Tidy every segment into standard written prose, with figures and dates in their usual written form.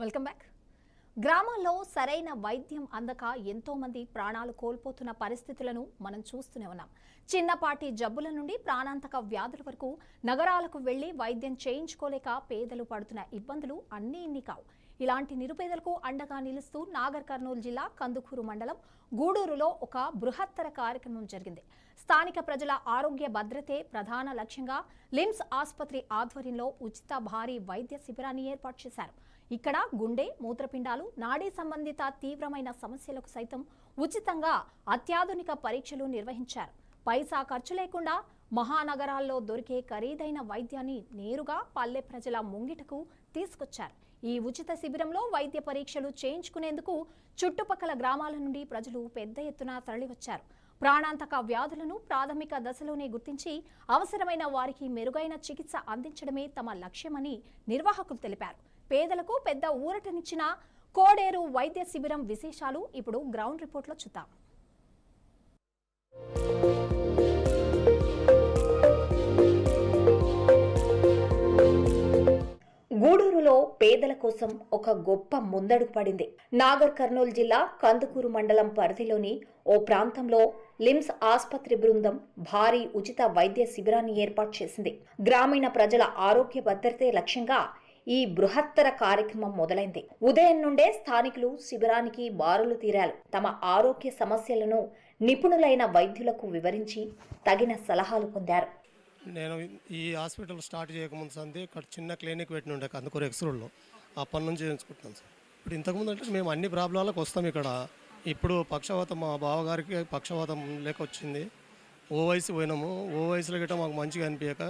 Welcome back. గ్రామాల్లో సరైన వైద్యం అందక ఎంతో మంది ప్రాణాలు కోల్పోతున్న పరిస్థితులను మనం చూస్తూనే ఉన్నాం. చిన్నపాటి జబ్బుల నుండి ప్రాణాంతక వ్యాధుల వరకు నగరాలకు వెళ్లి వైద్యం చేయించుకోలేక పేదలు పడుతున్న ఇబ్బందులు అన్నీ ఇన్ని కావు. ఇలాంటి నిరుపేదలకు అండగా నిలుస్తూ నాగర్ కర్నూలు జిల్లా కందుకూరు మండలం గూడూరులో ఒక బృహత్తర కార్యక్రమం జరిగింది. స్థానిక ప్రజల ఆరోగ్య భద్రతే ప్రధాన లక్ష్యంగా లిమ్స్ ఆసుపత్రి ఆధ్వర్యంలో ఉచిత భారీ వైద్య శిబిరాన్ని ఏర్పాటు చేశారు. ఇక్కడ గుండె, మూత్రపిండాలు, నాడీ సంబంధిత తీవ్రమైన సమస్యలకు సైతం ఉచితంగా అత్యాధునిక పరీక్షలు నిర్వహించారు. పైసా ఖర్చు లేకుండా మహానగరాల్లో దొరికే ఖరీదైన వైద్యాన్ని నేరుగా పల్లె ప్రజల ముంగిటకు తీసుకొచ్చారు. ఈ ఉచిత శిబిరంలో వైద్య పరీక్షలు చేయించుకునేందుకు చుట్టుపక్కల గ్రామాల నుండి ప్రజలు పెద్ద ఎత్తున తరలివచ్చారు. ప్రాణాంతక వ్యాధులను ప్రాథమిక దశలోనే గుర్తించి అవసరమైన వారికి మెరుగైన చికిత్స అందించడమే తమ లక్ష్యమని నిర్వాహకులు తెలిపారు. పేదలకు పెద్ద ఊరటనిచ్చిన కోడేరు వైద్య శిబిరం విశేషాలు ఇప్పుడు గ్రౌండ్ రిపోర్ట్లో చూద్దాం. గూడూరులో పేదల కోసం ఒక గొప్ప ముందడుగు పడింది. నాగర్ కర్నూలు జిల్లా కందుకూరు మండలం పరిధిలోని ఓ ప్రాంతంలో లిమ్స్ ఆసుపత్రి బృందం భారీ ఉచిత వైద్య శిబిరాన్ని ఏర్పాటు చేసింది. గ్రామీణ ప్రజల ఆరోగ్య భద్రతే లక్ష్యంగా ఈ బృహత్తర కార్యక్రమం మొదలైంది. ఉదయం నుండే స్థానికులు శిబిరానికి బారులు తీరారు. తమ ఆరోగ్య సమస్యలను నిపుణులైన వైద్యులకు వివరించి తగిన సలహాలు పొందారు. నేను ఈ హాస్పిటల్ స్టార్ట్ చేయకముందు సంది ఇక్కడ చిన్న క్లినిక్ పెట్టి ఉండే కందుకూరు ఎక్స్రోడ్లో అప్పటి నుంచి చేయించుకుంటున్నాను సార్. ఇప్పుడు ఇంతకుముందు అంటే మేము అన్ని ప్రాబ్లాలకు వస్తాం ఇక్కడ. ఇప్పుడు పక్షవాతం మా బావగారికి పక్షవాతం లేక వచ్చింది. ఓవైసీ పోయినాము. ఓవైసీలో గిట్ట మాకు మంచిగా అనిపించక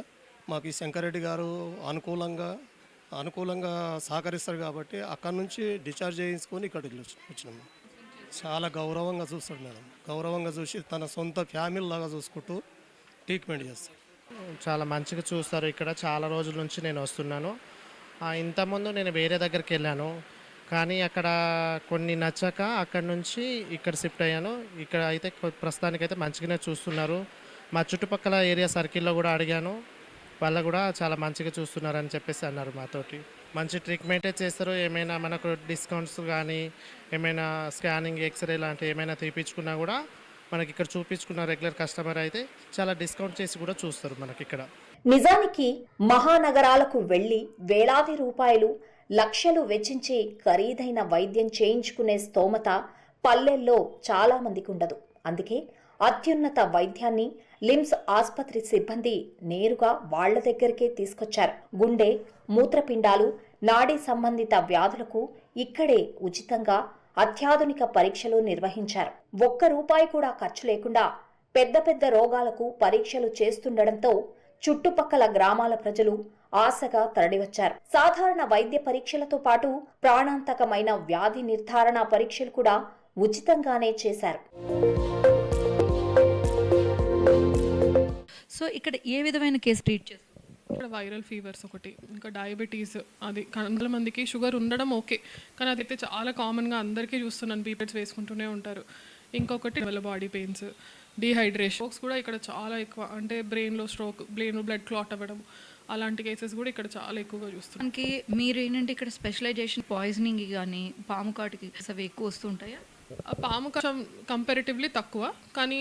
మాకు ఈ శంకరెడ్డి గారు అనుకూలంగా సహకరిస్తారు కాబట్టి అక్కడి నుంచి డిశ్చార్జ్ చేయించుకొని ఇక్కడికి వచ్చినాము. చాలా గౌరవంగా చూస్తాడు మేడం. గౌరవంగా చూసి తన సొంత ఫ్యామిలీ లాగా చూసుకుంటూ ట్రీట్మెంట్ చేస్తాడు. చాలా మంచిగా చూస్తారు. ఇక్కడ చాలా రోజుల నుంచి నేను వస్తున్నాను. ఇంతకుముందు నేను వేరే దగ్గరికి వెళ్ళాను, కానీ అక్కడ కొన్ని నచ్చక అక్కడి నుంచి ఇక్కడ షిఫ్ట్ అయ్యాను. ఇక్కడ అయితే ప్రస్తుతానికైతే మంచిగానే చూస్తున్నారు. మా చుట్టుపక్కల ఏరియా సర్కిల్లో కూడా అడిగాను, వాళ్ళు కూడా చాలా మంచిగా చూస్తున్నారని చెప్పేసి అన్నారు. మాతోటి మంచి ట్రీట్మెంటే చేస్తారు. ఏమైనా మనకు డిస్కౌంట్స్ కానీ ఏమైనా స్కానింగ్, ఎక్స్రే లాంటివి ఏమైనా తీపించుకున్నా కూడా మనకి ఇక్కడ చూపించుకున్న రెగ్యులర్ కస్టమర్ అయితే చాలా డిస్కౌంట్ చేసి కూడా చూస్తారు మనకి ఇక్కడ. నిజానికి మహానగరాలకు వెళ్లి వేలాది రూపాయలు, లక్షలు వెచ్చించి ఖరీదైన వైద్యం చేయించుకునే స్తోమత పల్లెల్లో చాలా మందికి ఉండదు. అందుకే అత్యున్నత వైద్యాన్ని లిమ్స్ ఆసుపత్రి సిబ్బంది నేరుగా వాళ్ల దగ్గరికే తీసుకొచ్చారు. గుండె, మూత్రపిండాలు, నాడీ సంబంధిత వ్యాధులకు ఇక్కడే ఉచితంగా అత్యాధునిక పరీక్షలు నిర్వహించారు. ₹1 కూడా ఖర్చు లేకుండా పెద్ద పెద్ద రోగాలకు పరీక్షలు చేస్తుండటంతో చుట్టుపక్కల గ్రామాల ప్రజలు ఆశగా తరలివచ్చారు. సాధారణ వైద్య పరీక్షలతో పాటు ప్రాణాంతకమైన వ్యాధి నిర్ధారణ పరీక్షలు కూడా ఉచితంగానే చేశారు. సో ఇక్కడ ఏ విధమైన కేసు ట్రీట్ చేస్తారు? ఇక్కడ వైరల్ ఫీవర్స్ ఒకటి, ఇంకా డయాబెటీస్, అది చాలా మందికి షుగర్ ఉండడం ఓకే, కానీ అదైతే చాలా కామన్గా అందరికీ చూస్తున్నాను. బీపీఎడ్స్ వేసుకుంటూనే ఉంటారు. ఇంకొకటి బాడీ పెయిన్స్, డీహైడ్రేషన్ కూడా ఇక్కడ చాలా ఎక్కువ. అంటే బ్రెయిన్లో స్ట్రోక్, బ్లడ్ క్లాట్ అవ్వడం, అలాంటి కేసెస్ కూడా ఇక్కడ చాలా ఎక్కువగా చూస్తున్నాం. మనకి మీరు ఏంటంటే ఇక్కడ స్పెషలైజేషన్ పాయిజనింగ్ కానీ పాము కాటుకి అవి ఎక్కువ వస్తుంటాయా? పాము కాటం కంపారిటివ్లీ తక్కువ, కానీ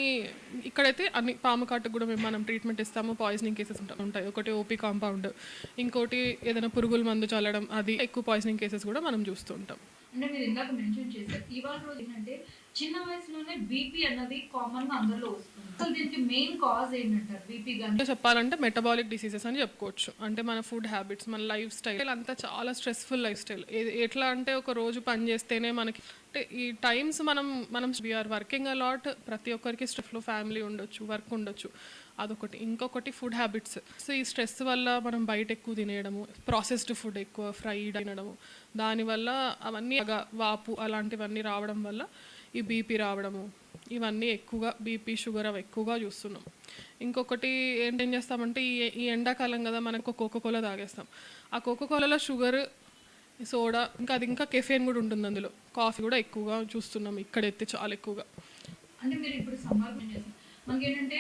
ఇక్కడైతే అన్ని పాము కాటుకు కూడా మనం ట్రీట్మెంట్ ఇస్తాము. పాయిజనింగ్ కేసెస్ ఉంటాయి. ఒకటి ఓపీ కాంపౌండ్, ఇంకోటి ఏదైనా పురుగుల మందు చల్లడం, అది ఎక్కువ పాయిజనింగ్ కేసెస్ కూడా మనం చూస్తూ ఉంటాం. అంటే మీరు ఇందాక మెన్షన్ చేశారు ఇవాళ రోజు ఏంటంటే చిన్న వయసులోనే బీపీ అన్నది కామన్ గా అందరిలో వస్తుంది. అసలు దీనికి మెయిన్ కాజ్ ఏంటంటారు? బీపీ గానీ చెప్పాలంటే మెటబాలిక్ డిసీజెస్ అని చెప్పుకోవచ్చు. అంటే మన ఫుడ్ హ్యాబిట్స్, మన లైఫ్ స్టైల్ అంతా చాలా స్ట్రెస్ఫుల్ లైఫ్ స్టైల్. ఎట్లా అంటే ఒక రోజు పని చేస్తేనే మనకి అంటే ఈ టైమ్స్ మనం వీఆర్ వర్కింగ్ అలాట్. ప్రతి ఒక్కరికి స్ట్రెస్లో ఫ్యామిలీ ఉండొచ్చు, వర్క్ ఉండొచ్చు, అదొకటి. ఇంకొకటి ఫుడ్ హ్యాబిట్స్. సో ఈ స్ట్రెస్ వల్ల మనం బయట ఎక్కువ తినేయడము, ప్రాసెస్డ్ ఫుడ్ ఎక్కువ ఫ్రైడ్ తినడము, దానివల్ల అవన్నీ వాపు అలాంటివన్నీ రావడం వల్ల ఈ బీపీ రావడము, ఇవన్నీ ఎక్కువగా బీపీ, షుగర్ అవి ఎక్కువగా చూస్తున్నాం. ఇంకొకటి ఏం చేస్తామంటే ఈ ఎండాకాలం కదా, మనకు కోకోకోలా తాగేస్తాం. ఆ కోకోకోలాలో షుగర్, సోడా, ఇంకా కెఫెన్ కూడా ఉంటుంది అందులో. కాఫీ కూడా ఎక్కువగా చూస్తున్నాం ఇక్కడైతే చాలా ఎక్కువగా. అంటే మీరు ఇప్పుడు సమ్మర్ మనకి ఏంటంటే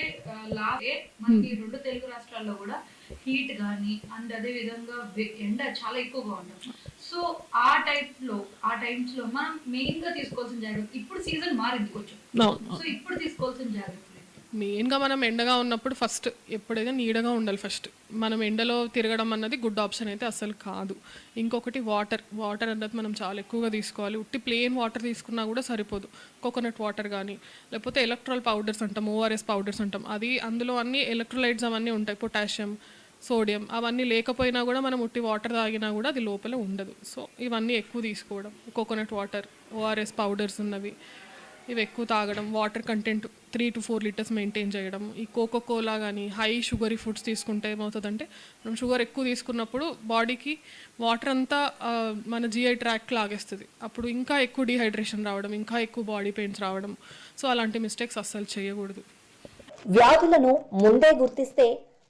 మనకి 2 తెలుగు రాష్ట్రాల్లో కూడా హీట్ కానీ అండ్ అదే విధంగా ఎండ చాలా ఎక్కువగా ఉంటుంది. సో ఆ టైమ్స్ లో మనం మెయిన్ గా తీసుకోవాల్సిన జాగ్రత్త, ఇప్పుడు సీజన్ మారింది కొంచెం, సో ఇప్పుడు తీసుకోవాల్సిన జాగ్రత్త మెయిన్గా మనం ఎండగా ఉన్నప్పుడు ఫస్ట్ ఎప్పుడైనా నీడగా ఉండాలి. ఫస్ట్ మనం ఎండలో తిరగడం అన్నది గుడ్ ఆప్షన్ అయితే అసలు కాదు. ఇంకొకటి వాటర్ అన్నది మనం చాలా ఎక్కువగా తీసుకోవాలి. ఉట్టి ప్లెయిన్ వాటర్ తీసుకున్నా కూడా సరిపోదు. కోకోనట్ వాటర్ కానీ లేకపోతే ఎలక్ట్రాల్ పౌడర్స్ అంటాం, ఓఆర్ఎస్ పౌడర్స్ అంటాం, అది అందులో అన్ని ఎలక్ట్రోలైట్స్ అవన్నీ ఉంటాయి, పొటాషియం, సోడియం, అవన్నీ లేకపోయినా కూడా మనం ఉట్టి వాటర్ తాగినా కూడా అది లోపల ఉండదు. సో ఇవన్నీ ఎక్కువ తీసుకోవడం, కోకోనట్ వాటర్, ఓఆర్ఎస్ పౌడర్స్ ఉన్నవి ఇవి ఎక్కువ తాగడం, water content 3 to 4 litres maintain చేయడం. ఈ కోకోకోలా కానీ హై షుగరీ ఫుడ్స్ తీసుకుంటే ఏమవుతుందంటే, మనం షుగర్ ఎక్కువ తీసుకున్నప్పుడు బాడీకి వాటర్ అంతా మన జిఐ ట్రాక్ట్ లాగేస్తుంది. అప్పుడు ఇంకా ఎక్కువ డిహైడ్రేషన్ రావడం, ఇంకా ఎక్కువ బాడీ పెయిన్స్ రావడం. సో అలాంటి మిస్టేక్స్ అస్సలు చేయకూడదు. వ్యాధులను ముందే గుర్తిస్తే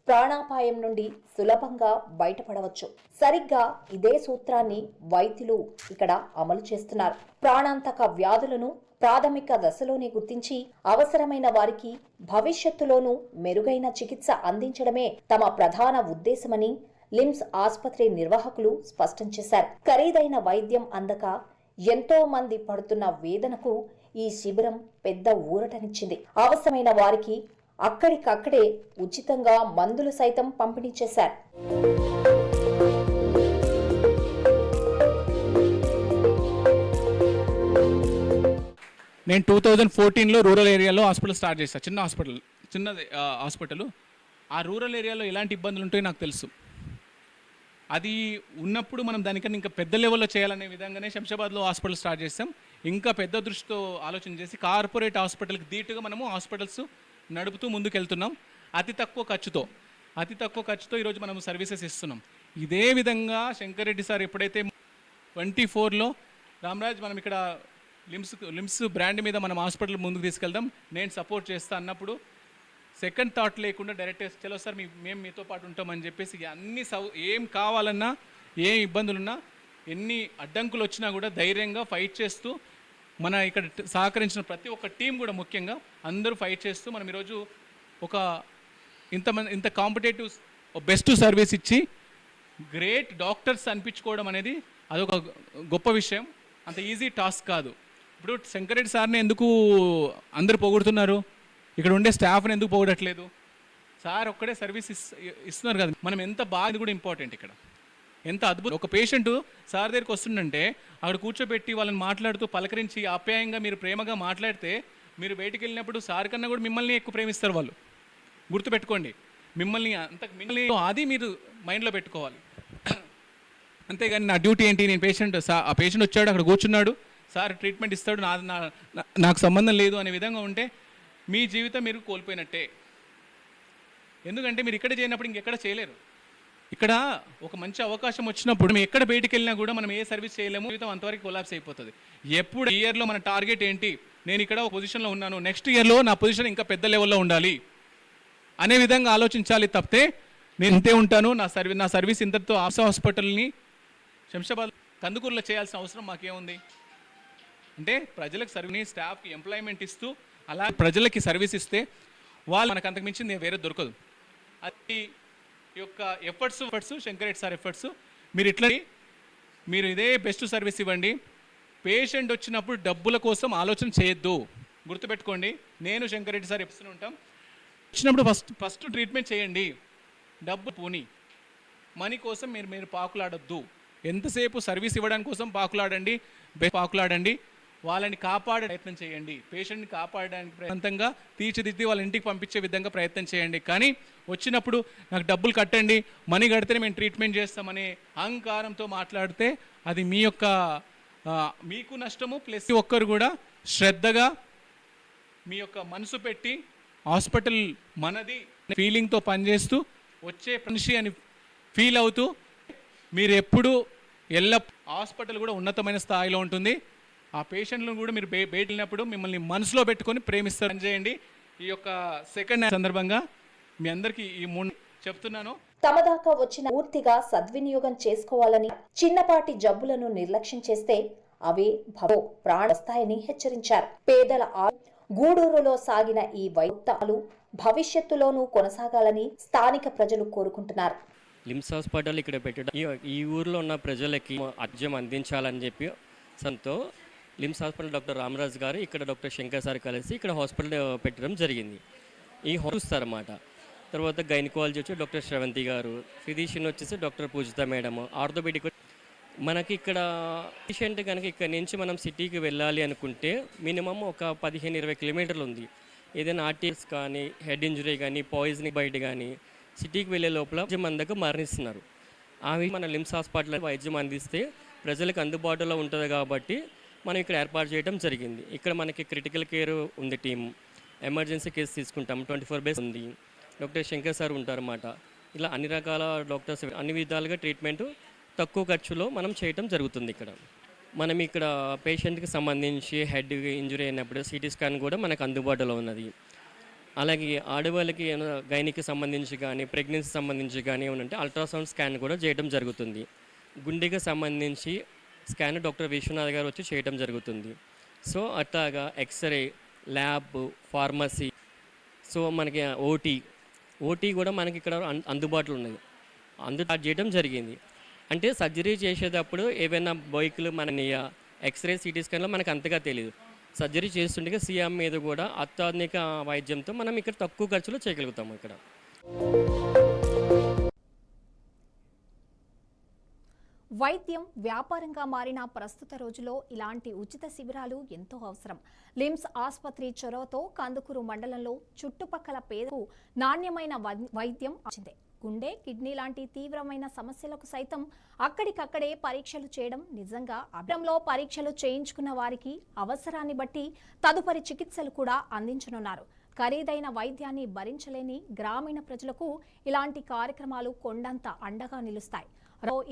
ప్రాణాపాయం నుండి సులభంగా బయటపడవచ్చు. సరిగ్గా ఇదే సూత్రాన్ని వైద్యులు ఇక్కడ అమలు చేస్తున్నారు. ప్రాణాంతక వ్యాధులను ప్రాథమిక దశలోనే గుర్తించి అవసరమైన వారికి భవిష్యత్తులోనూ మెరుగైన చికిత్స అందించడమే తమ ప్రధాన ఉద్దేశమని లిమ్స్ ఆసుపత్రి నిర్వాహకులు స్పష్టం చేశారు. ఖరీదైన వైద్యం అందక ఎంతో మంది పడుతున్న వేదనకు ఈ శిబిరం పెద్ద ఊరటనిచ్చింది. అవసరమైన వారికి అక్కడికక్కడే ఉచితంగా మందులు సైతం పంపిణీ చేశారు. నేను 2014లో రూరల్ ఏరియాలో హాస్పిటల్ స్టార్ట్ చేశాను. చిన్నది హాస్పిటల్. ఆ రూరల్ ఏరియాలో ఎలాంటి ఇబ్బందులు ఉంటాయో నాకు తెలుసు. అది ఉన్నప్పుడు మనం దానికన్నా ఇంకా పెద్ద లెవెల్లో చేయాలనే విధంగానే శంషాబాద్లో హాస్పిటల్ స్టార్ట్ చేస్తాం. ఇంకా పెద్ద దృష్టితో ఆలోచన చేసి కార్పొరేట్ హాస్పిటల్కి ధీటుగా మనము హాస్పిటల్స్ నడుపుతూ ముందుకెళ్తున్నాం. అతి తక్కువ ఖర్చుతో ఈరోజు మనం సర్వీసెస్ ఇస్తున్నాం. ఇదే విధంగా శంకర్ రెడ్డి సార్ ఎప్పుడైతే 24లో రామరాజ్ మనం ఇక్కడ లిమ్స్ బ్రాండ్ మీద మనం హాస్పిటల్ ముందుకు తీసుకెళ్దాం, నేను సపోర్ట్ చేస్తా అన్నప్పుడు సెకండ్ థాట్ లేకుండా డైరెక్ట్గా చలో సార్ మేము మీతో పాటు ఉంటామని చెప్పేసి అన్ని ఏం కావాలన్నా, ఏ ఇబ్బందులున్నా, ఎన్ని అడ్డంకులు వచ్చినా కూడా ధైర్యంగా ఫైట్ చేస్తూ మన ఇక్కడ సహకరించిన ప్రతి ఒక్క టీం కూడా ముఖ్యంగా అందరూ ఫైట్ చేస్తూ మనం ఈరోజు ఒక ఇంత కాంపిటేటివ్ బెస్ట్ సర్వీస్ ఇచ్చి గ్రేట్ డాక్టర్స్ అనిపించుకోవడం అనేది అదొక గొప్ప విషయం. అంత ఈజీ టాస్క్ కాదు. ఇప్పుడు శంకర్ రెడ్డి సార్ని ఎందుకు అందరు పొగుడుతున్నారు, ఇక్కడ ఉండే స్టాఫ్ని ఎందుకు పొగడట్లేదు? సార్ ఒక్కడే సర్వీస్ ఇస్తున్నారు కదా, మనం ఎంత బాగా కూడా ఇంపార్టెంట్. ఇక్కడ ఎంత అద్భుతం. ఒక పేషెంట్ సార్ దగ్గరికి వస్తుందంటే అక్కడ కూర్చోబెట్టి వాళ్ళని మాట్లాడుతూ పలకరించి ఆప్యాయంగా మీరు ప్రేమగా మాట్లాడితే మీరు బయటికి వెళ్ళినప్పుడు సార్ కన్నా కూడా మిమ్మల్ని ఎక్కువ ప్రేమిస్తారు వాళ్ళు. గుర్తుపెట్టుకోండి, మిమ్మల్ని అది మీరు మైండ్లో పెట్టుకోవాలి. అంతేగాని నా డ్యూటీ ఏంటి, నేను ఆ పేషెంట్ వచ్చాడు అక్కడ కూర్చున్నాడు, సార్ ట్రీట్మెంట్ ఇస్తాడు, నాకు సంబంధం లేదు అనే విధంగా ఉంటే మీ జీవితం మీరు కోల్పోయినట్టే. ఎందుకంటే మీరు ఇక్కడ చేయనప్పుడు ఇంకెక్కడ చేయలేరు. ఇక్కడ ఒక మంచి అవకాశం వచ్చినప్పుడు మేము ఎక్కడ బయటికి వెళ్ళినా కూడా మనం ఏ సర్వీస్ చేయలేము, జీవితం అంతవరకు కొలాప్స్ అయిపోతుంది. ఎప్పుడు ఈ ఇయర్లో మన టార్గెట్ ఏంటి, నేను ఇక్కడ ఒక పొజిషన్లో ఉన్నాను, నెక్స్ట్ ఇయర్లో నా పొజిషన్ ఇంకా పెద్ద లెవెల్లో ఉండాలి అనే విధంగా ఆలోచించాలి తప్పితే నేను ఇంతే ఉంటాను, నా సర్వీస్ ఇంతటితో హాస్పిటల్ని శంషాబాద్ కందుకూరులో చేయాల్సిన అవసరం మాకేముంది అంటే ప్రజలకు సర్వీస్, స్టాఫ్కి ఎంప్లాయ్మెంట్ ఇస్తూ అలా ప్రజలకి సర్వీస్ ఇస్తే వాళ్ళు మనకు అంతకు మించింది వేరే దొరకదు. అది యొక్క efforts Shankar Reddy sir efforts. మీరు ఇదే బెస్ట్ సర్వీస్ ఇవ్వండి. పేషెంట్ వచ్చినప్పుడు డబ్బుల కోసం ఆలోచన చేయొద్దు. గుర్తుపెట్టుకోండి, నేను శంకర్ రెడ్డి సార్ చెప్తూనే ఉంటాం, వచ్చినప్పుడు ఫస్ట్ ట్రీట్మెంట్ చేయండి, డబ్బు పోని, మనీ కోసం మీరు పాకులాడొద్దు. ఎంతసేపు సర్వీస్ ఇవ్వడానికి కోసం పాకులాడండి, వాళ్ళని కాపాడే ప్రయత్నం చేయండి, పేషెంట్ని కాపాడడానికి ప్రయత్నంగా తీర్చిదిద్ది వాళ్ళ ఇంటికి పంపించే విధంగా ప్రయత్నం చేయండి. కానీ వచ్చినప్పుడు నాకు డబ్బులు కట్టండి, మనీ కడితేనే మేము ట్రీట్మెంట్ చేస్తామనే అహంకారంతో మాట్లాడితే అది మీకు నష్టము. ప్లస్ ఒక్కరు కూడా శ్రద్ధగా మీ యొక్క మనసు పెట్టి హాస్పిటల్ మనది ఫీలింగ్తో పనిచేస్తూ వచ్చే మనిషి అని ఫీల్ అవుతూ మీరు ఎప్పుడు హాస్పిటల్ కూడా ఉన్నతమైన స్థాయిలో ఉంటుంది. ఆ పేషెంట్లను కూడా మీరు బయట వెళ్ళినప్పుడు మిమ్మల్ని మనసులో పెట్టుకొని ప్రేమిస్తారు అని చేయండి. ఈ యొక్క సెకండ్ సందర్భంగా మీ అందరికీ ఈ 3 చెప్తున్నాను. తమ దాకా వచ్చిన పూర్తిగా సద్వినియోగం చేసుకోవాలని, చిన్నపాటి జబ్బులను నిర్లక్ష్యం చేస్తే అవే ప్రాణ వస్తాయని హెచ్చరించారు. పేదల గూడూరులో సాగిన ఈ వైద్యాలు భవిష్యత్తులోనూ కొనసాగాలని స్థానిక ప్రజలు కోరుకుంటున్నారు. లిమ్స్ హాస్పిటల్ ఇక్కడ పెట్టడం ఈ ఊర్లో ఉన్న ప్రజలకి అర్జం అందించాలని చెప్పి సంతో లిమ్స్ హాస్పిటల్ డాక్టర్ రామరాజు గారు ఇక్కడ డాక్టర్ శంకర్ సార్ కలిసి ఇక్కడ హాస్పిటల్ పెట్టడం జరిగింది. ఈ చూస్తారన్నమాట. తర్వాత గైనకాలజీ వచ్చి డాక్టర్ శ్రవంతి గారు, ఫిజిషియన్ వచ్చేసి డాక్టర్ పూజిత మేడం, ఆర్థోపెడిక్. మనకి ఇక్కడ పేషెంట్ కనుక ఇక్కడ నుంచి మనం సిటీకి వెళ్ళాలి అనుకుంటే మినిమం ఒక 15-20 కిలోమీటర్లు ఉంది. ఏదైనా ఆర్టీఎస్ కానీ, హెడ్ ఇంజరీ కానీ, పాయిజనింగ్ బయట కానీ సిటీకి వెళ్ళే లోపల మందకు మరణిస్తున్నారు. అవి మన లిమ్స్ హాస్పిటల్ వైద్యం అందిస్తే ప్రజలకు అందుబాటులో ఉంటుంది కాబట్టి మనం ఇక్కడ ఏర్పాటు చేయడం జరిగింది. ఇక్కడ మనకి క్రిటికల్ కేర్ ఉంది, టీం ఎమర్జెన్సీ కేసు తీసుకుంటాం, 24 బేస్ ఉంది, డాక్టర్ శంకర్ సార్ ఉంటారన్నమాట. ఇలా అన్ని రకాల డాక్టర్స్ అన్ని విధాలుగా ట్రీట్మెంట్ తక్కువ ఖర్చులో మనం చేయటం జరుగుతుంది. ఇక్కడ మనం ఇక్కడ పేషెంట్కి సంబంధించి హెడ్ ఇంజరీ అయినప్పుడు సిటీ స్కాన్ కూడా మనకు అందుబాటులో ఉన్నది. అలాగే ఆడవాళ్ళకి గైనికి సంబంధించి కానీ, ప్రెగ్నెన్సీ సంబంధించి కానీ ఏమంటే అల్ట్రాసౌండ్ స్కాన్ కూడా చేయడం జరుగుతుంది. గుండెకి సంబంధించి స్కాన్ డాక్టర్ విశ్వనాథ్ గారు వచ్చి చేయడం జరుగుతుంది. సో అట్లాగా ఎక్స్రే, ల్యాబ్, ఫార్మసీ, సో మనకి ఓటీ కూడా మనకి ఇక్కడ అందుబాటులో ఉన్నది. చేయడం జరిగింది. అంటే సర్జరీ చేసేటప్పుడు ఏవైనా బైకులు మన ఎక్స్రే, సిటీ స్కాన్లో మనకు అంతగా తెలియదు. సర్జరీ చేస్తుండగా సీఎం మీద కూడా అత్యాధునిక వైద్యంతో మనం ఇక్కడ తక్కువ ఖర్చులో చేయగలుగుతాము. ఇక్కడ వైద్యం వ్యాపారంగా మారిన ప్రస్తుత రోజుల్లో ఇలాంటి ఉచిత శిబిరాలు ఎంతో అవసరం. లిమ్స్ ఆసుపత్రి చొరవతో కందుకూరు మండలంలో చుట్టుపక్కల పేదలకు నాణ్యమైన వైద్యం వచ్చింది. గుండె, కిడ్నీ లాంటి తీవ్రమైన సమస్యలకు సైతం అక్కడికక్కడే పరీక్షలు చేయడం నిజంగా అభ్రంలో పరీక్షలు చేయించుకున్న వారికి అవసరాన్ని బట్టి తదుపరి చికిత్సలు కూడా అందించనున్నారు. ఖరీదైన వైద్యాన్ని భరించలేని గ్రామీణ ప్రజలకు ఇలాంటి కార్యక్రమాలు కొండంత అండగా నిలుస్తాయి.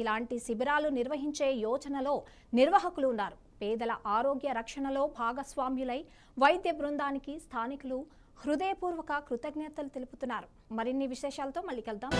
ఇలాంటి శిబిరాలు నిర్వహించే యోచనలో నిర్వాహకులు ఉన్నారు. పేదల ఆరోగ్య రక్షణలో భాగస్వామ్యులై వైద్య బృందానికి స్థానికులు హృదయపూర్వక కృతజ్ఞతలు తెలుపుతున్నారు. మరిన్ని విశేషాలతో మళ్ళీ కలుద్దాం.